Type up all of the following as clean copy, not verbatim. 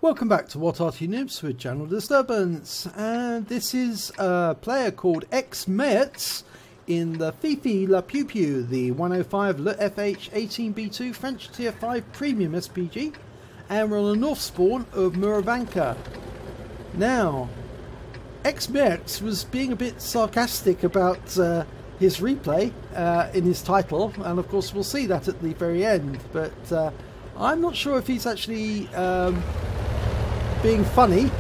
Welcome back to What Arty Noobs with Channel Disturbance, and this is a player called XMets in the Fifi La Pew Pew, the 105 leFH18B2 French Tier 5 Premium SPG, and we're on the north spawn of Murovanka. Now, XMets was being a bit sarcastic about his replay in his title, and of course we'll see that at the very end, but I'm not sure if he's actually being funny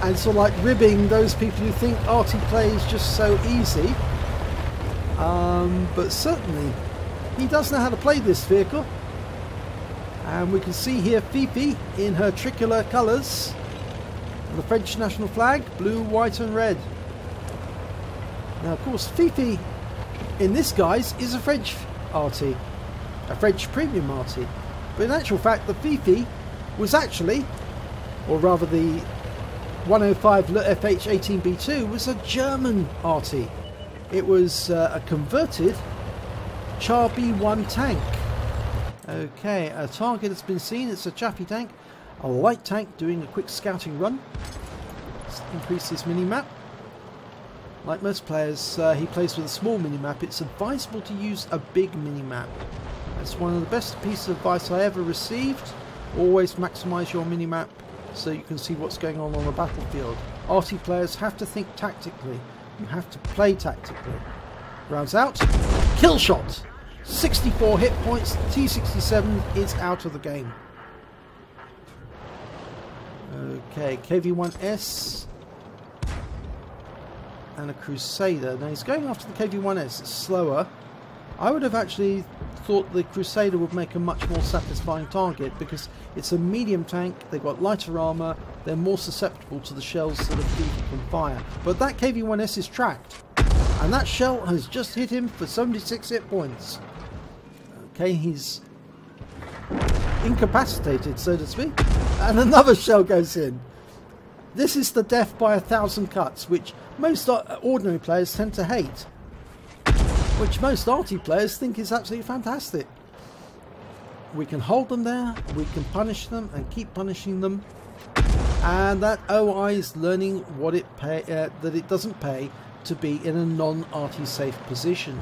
and sort of like ribbing those people who think Arty plays just so easy, but certainly he does know how to play this vehicle, and we can see here Fifi in her tricolor colours, the French national flag, blue, white and red. Now of course Fifi in this guise is a French Arty, a French premium Arty, but in actual fact the Fifi was actually, or rather the 105 leFH18B2 was a German Arty. It was a converted Char B1 tank. Okay, a target has been seen. It's a Chaffee tank, a light tank doing a quick scouting run. Let's increase this mini-map. Like most players, he plays with a small mini-map. It's advisable to use a big mini-map. That's one of the best pieces of advice I ever received. Always maximise your mini-map so you can see what's going on the battlefield. Arty players have to think tactically. You have to play tactically. Rounds out. Kill shot. 64 hit points. T67 is out of the game. Okay, KV-1S and a Crusader. Now he's going after the KV-1S. It's slower. I would have actually thought the Crusader would make a much more satisfying target because it's a medium tank, they've got lighter armour, they're more susceptible to the shells that a Fifi can fire. But that KV-1S is tracked, and that shell has just hit him for 76 hit points. Okay, he's incapacitated, so to speak, and another shell goes in. This is the death by 1,000 cuts, which most ordinary players tend to hate, which most Arty players think is absolutely fantastic. We can hold them there, we can punish them and keep punishing them, and that OI is learning what that it doesn't pay to be in a non-Arty safe position.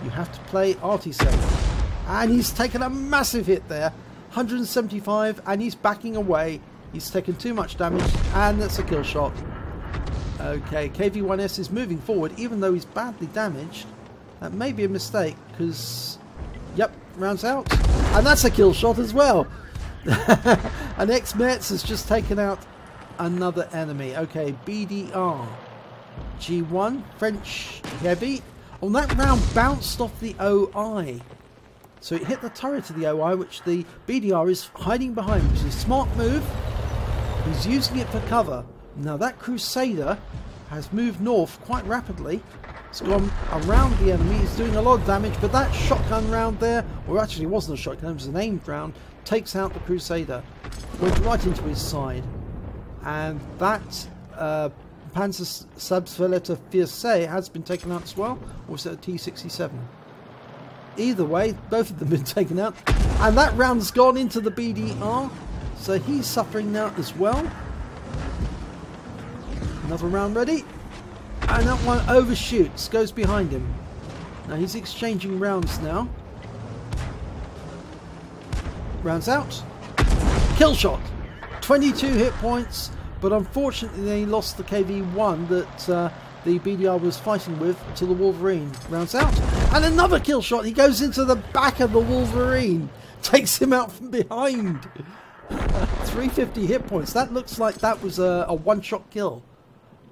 You have to play Arty safe, and he's taken a massive hit there, 175, and he's backing away. He's taken too much damage, and that's a kill shot. Okay, KV-1S is moving forward even though he's badly damaged. That may be a mistake because, yep, rounds out. And that's a kill shot as well. And XMets has just taken out another enemy. Okay, BDR. G1, French heavy. On that round bounced off the OI. So it hit the turret of the OI, which the BDR is hiding behind, which is a smart move. He's using it for cover. Now that Crusader has moved north quite rapidly. It's gone around the enemy, it's doing a lot of damage, but that shotgun round there, or actually it wasn't a shotgun, it was an aimed round, takes out the Crusader. Went right into his side. And that Panzer Subsveleta Fierce has been taken out as well, or was it a T67? Either way, both of them have been taken out. And that round's gone into the BDR, so he's suffering now as well. Another round ready. And that one overshoots, goes behind him. Now he's exchanging rounds now. Rounds out. Kill shot. 22 hit points, but unfortunately they lost the KV-1 that the BDR was fighting with to the Wolverine. Rounds out. And another kill shot. He goes into the back of the Wolverine. Takes him out from behind. 350 hit points. That looks like that was a one-shot kill.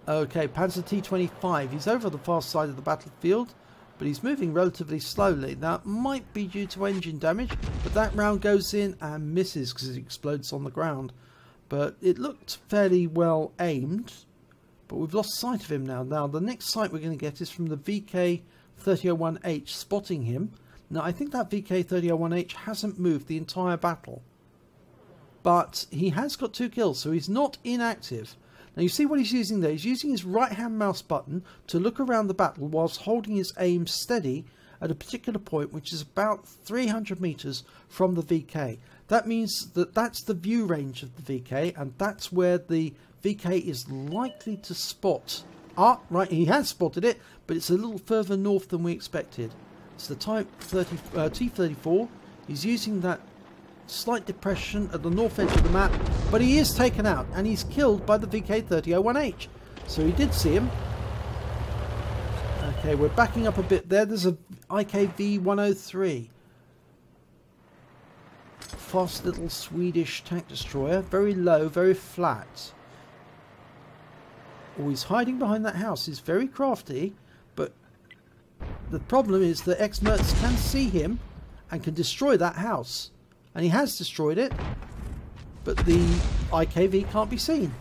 Okay, Panzer T25, he's over the far side of the battlefield, but he's moving relatively slowly. Now, it might be due to engine damage, but that round goes in and misses because it explodes on the ground. But it looked fairly well aimed, but we've lost sight of him now. Now, the next sight we're going to get is from the VK3001H, spotting him. Now, I think that VK3001H hasn't moved the entire battle, but he has got 2 kills, so he's not inactive. Now you see what he's using there. He's using his right hand mouse button to look around the battle whilst holding his aim steady at a particular point which is about 300 meters from the VK. That means that that's the view range of the VK, and that's where the VK is likely to spot. Ah, right, he has spotted it, but it's a little further north than we expected. It's the Type T-34. He's using that slight depression at the north edge of the map, but he is taken out and he's killed by the VK-3001H. So he did see him. Okay, we're backing up a bit there. There's a IKV-103. Fast little Swedish tank destroyer. Very low, very flat. Oh, he's hiding behind that house. He's very crafty, but the problem is that X-Merts can see him and can destroy that house. And he has destroyed it, but the IKV can't be seen.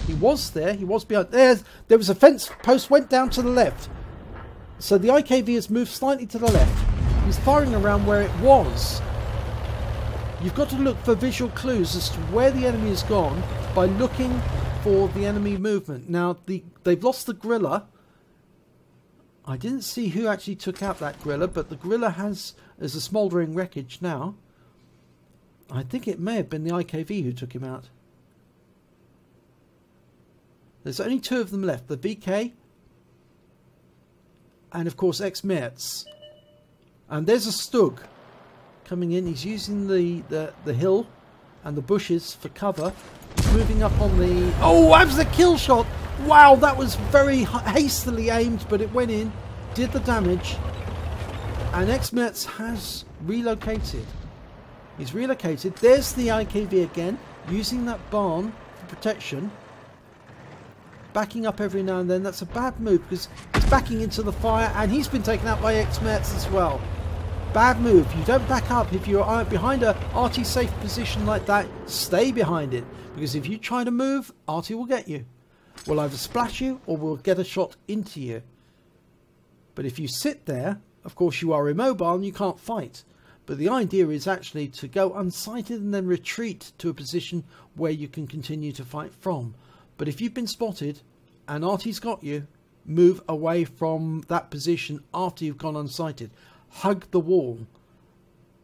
He was there, he was behind. There was a fence post, went down to the left. So the IKV has moved slightly to the left. He's firing around where it was. You've got to look for visual clues as to where the enemy has gone by looking for the enemy movement. Now, they've lost the Gorilla. I didn't see who actually took out that Gorilla, but the Gorilla is a smouldering wreckage now. I think it may have been the IKV who took him out. There's only two of them left, the VK and of course X-Merts. And there's a Stug coming in. He's using the hill and the bushes for cover. He's moving up on the... Oh, that was a kill shot! Wow, that was very hastily aimed, but it went in, did the damage. And X-Merts has relocated. He's relocated. There's the IKV again, using that barn for protection. Backing up every now and then. That's a bad move because he's backing into the fire, and he's been taken out by X-Merts as well. Bad move. You don't back up if you're behind a Arty safe position like that. Stay behind it, because if you try to move, Arty will get you. Will either splash you or will get a shot into you. But if you sit there, of course you are immobile and you can't fight. But the idea is actually to go unsighted and then retreat to a position where you can continue to fight from. But if you've been spotted and Arty's got you, move away from that position after you've gone unsighted. Hug the wall.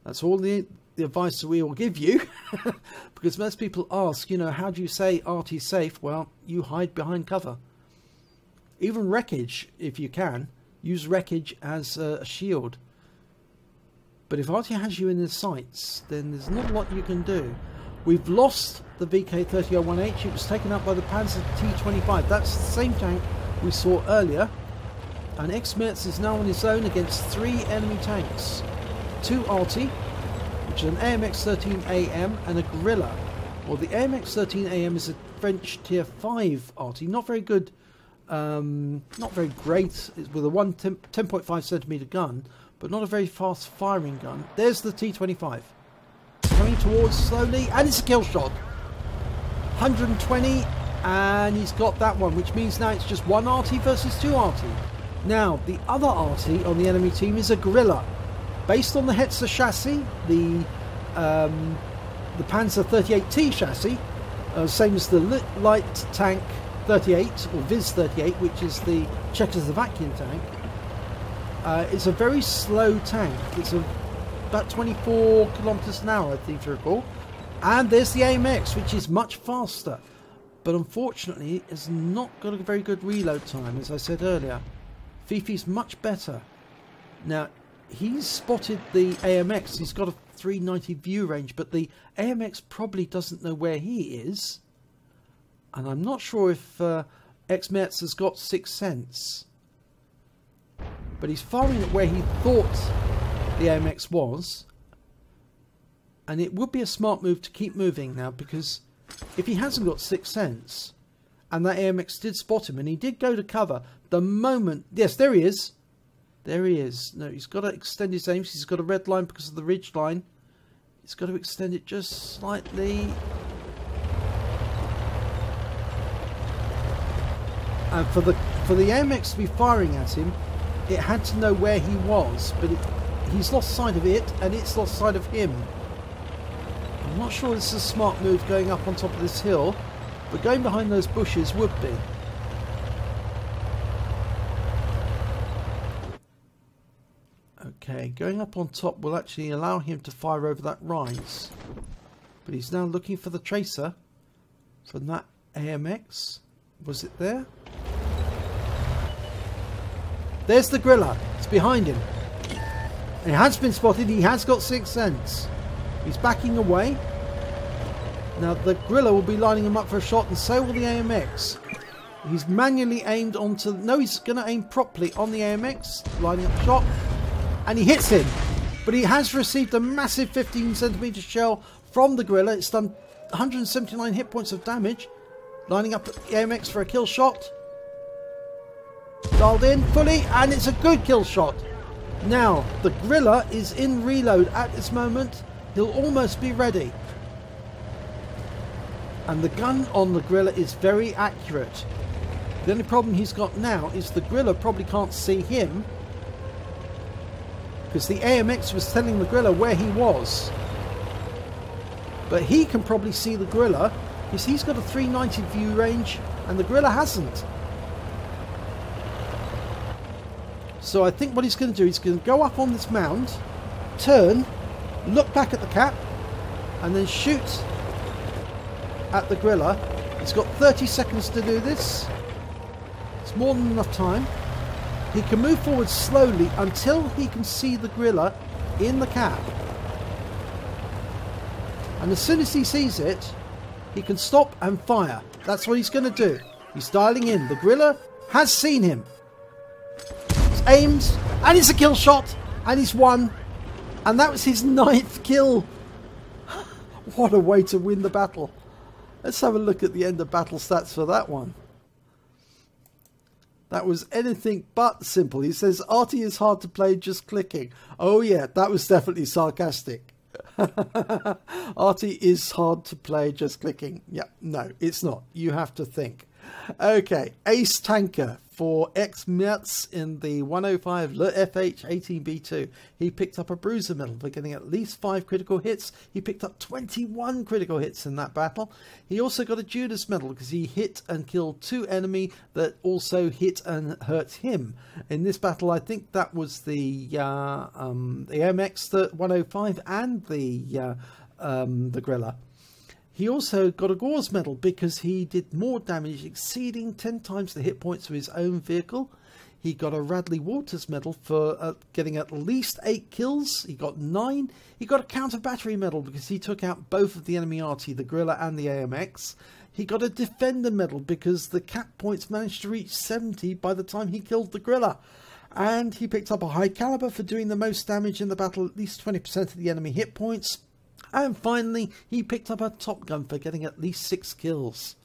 That's all the advice that we will give you. Because most people ask, you know, how do you say Arty's safe? Well, you hide behind cover. Even wreckage, if you can, use wreckage as a shield. But if Arty has you in his sights, then there's not a lot you can do. We've lost the VK-3001H. It was taken up by the Panzer T-25. That's the same tank we saw earlier. And X-Merts is now on his own against 3 enemy tanks. 2 Arty, which is an AMX-13AM, and a Gorilla. Well, the AMX-13AM is a French Tier 5 Arty. Not very good, not very great. It's with a 10.5 centimeter gun, but not a very fast firing gun. There's the T-25. Coming towards slowly, and it's a kill shot. 120, and he's got that one, which means now it's just 1 Arty versus 2 Arty. Now, the other Arty on the enemy team is a Gorilla. Based on the Hetzer chassis, the Panzer 38T chassis, same as the light tank 38, or Viz 38, which is the Czechoslovakian tank. It's a very slow tank. It's about 24 kilometers an hour, I think to recall. And there's the AMX, which is much faster, but unfortunately has not got a very good reload time, as I said earlier. Fifi's much better. Now, he's spotted the AMX. He's got a 390 view range, but the AMX probably doesn't know where he is. And I'm not sure if X-Merts has got 6th sense. But he's firing at where he thought the AMX was. And it would be a smart move to keep moving now, because if he hasn't got 6th sense, and that AMX did spot him, and he did go to cover, the moment... Yes, there he is. There he is. No, he's got to extend his aims. He's got a red line because of the ridge line. He's got to extend it just slightly. And for the AMX to be firing at him, it had to know where he was, but he's lost sight of it, and it's lost sight of him. I'm not sure this is a smart move going up on top of this hill, but going behind those bushes would be. Okay, going up on top will actually allow him to fire over that rise. But he's now looking for the tracer from that AMX. Was it there? There's the griller. It's behind him. He has been spotted. He has got sixth sense. He's backing away. Now the griller will be lining him up for a shot, and so will the AMX. He's manually aimed onto... No, he's going to aim properly on the AMX. Lining up the shot. And he hits him. But he has received a massive 15cm shell from the griller. It's done 179 hit points of damage. Lining up the AMX for a kill shot. Dialed in fully, and it's a good kill shot. Now, the griller is in reload at this moment. He'll almost be ready. And the gun on the griller is very accurate. The only problem he's got now is the griller probably can't see him, because the AMX was telling the griller where he was. But he can probably see the griller, because he's got a 390 view range and the griller hasn't. So I think what he's going to do, he's going to go up on this mound, turn, look back at the cap, and then shoot at the griller. He's got 30 seconds to do this. It's more than enough time. He can move forward slowly until he can see the griller in the cap. And as soon as he sees it, he can stop and fire. That's what he's going to do. He's dialing in. The griller has seen him. He's aimed, and it's a kill shot, and he's won. And that was his 9th kill. What a way to win the battle. Let's have a look at the end of battle stats for that one. That was anything but simple. He says, Arty is hard to play just clicking. Oh yeah, that was definitely sarcastic. Arty is hard to play just clicking. Yeah, no, it's not. You have to think. Okay, Ace Tanker for XMUTs in the 105 leFH18B2. He picked up a Bruiser Medal for getting at least 5 critical hits. He picked up 21 critical hits in that battle. He also got a Judas Medal because he hit and killed 2 enemy that also hit and hurt him. In this battle, I think that was the MX 105 and the Griller. He also got a Gores medal because he did more damage, exceeding 10 times the hit points of his own vehicle. He got a Radley Walters medal for getting at least 8 kills. He got 9. He got a counter battery medal because he took out both of the enemy Arty, the Griller and the AMX. He got a defender medal because the cap points managed to reach 70 by the time he killed the Griller. And he picked up a high caliber for doing the most damage in the battle, at least 20% of the enemy hit points. And finally, he picked up a Top Gun for getting at least 6 kills.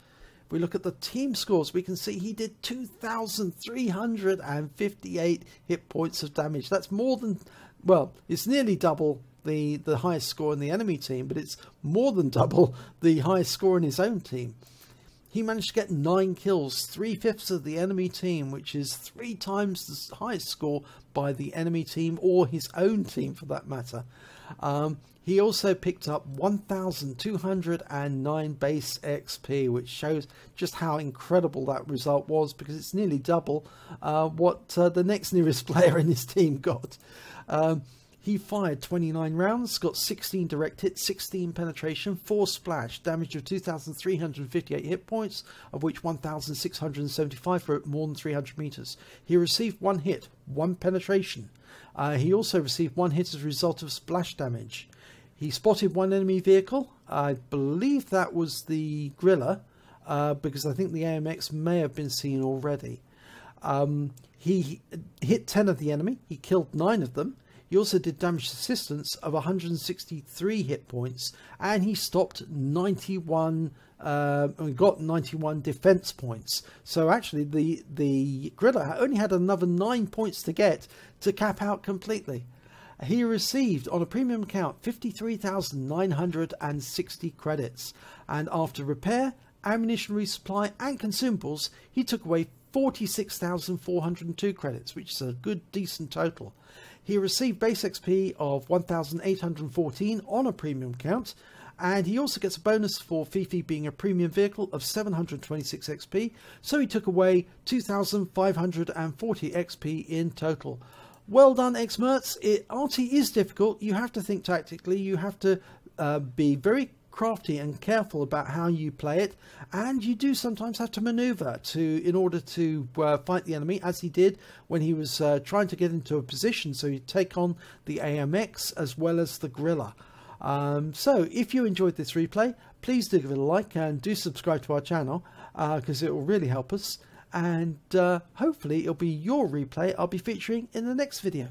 If we look at the team scores, we can see he did 2,358 hit points of damage. That's more than, well, it's nearly double the highest score in the enemy team, but it's more than double the highest score in his own team. He managed to get 9 kills, 3/5 of the enemy team, which is 3 times the highest score by the enemy team or his own team for that matter. He also picked up 1,209 base XP, which shows just how incredible that result was, because it's nearly double what the next nearest player in his team got. He fired 29 rounds, got 16 direct hits, 16 penetration, 4 splash, damage of 2,358 hit points, of which 1,675 were at more than 300 meters. He received 1 hit, 1 penetration. He also received 1 hit as a result of splash damage. He spotted 1 enemy vehicle. I believe that was the Griller, because I think the AMX may have been seen already. He hit 10 of the enemy. He killed 9 of them. He also did damage assistance of 163 hit points, and he stopped 91. Got 91 defense points. So actually, the Griller only had another 9 points to get to cap out completely. He received, on a premium account, 53,960 credits, and after repair, ammunition resupply and consumables, he took away 46,402 credits, which is a good decent total. He received base XP of 1,814 on a premium account, and he also gets a bonus for Fifi being a premium vehicle of 726 XP, so he took away 2,540 XP in total. Well done, experts. Arty is difficult. You have to think tactically. You have to be very crafty and careful about how you play it, and you do sometimes have to maneuver in order to fight the enemy, as he did when he was trying to get into a position so you take on the AMX as well as the Gorilla. So if you enjoyed this replay, please do give it a like and do subscribe to our channel, because it will really help us, and hopefully it'll be your replay I'll be featuring in the next video.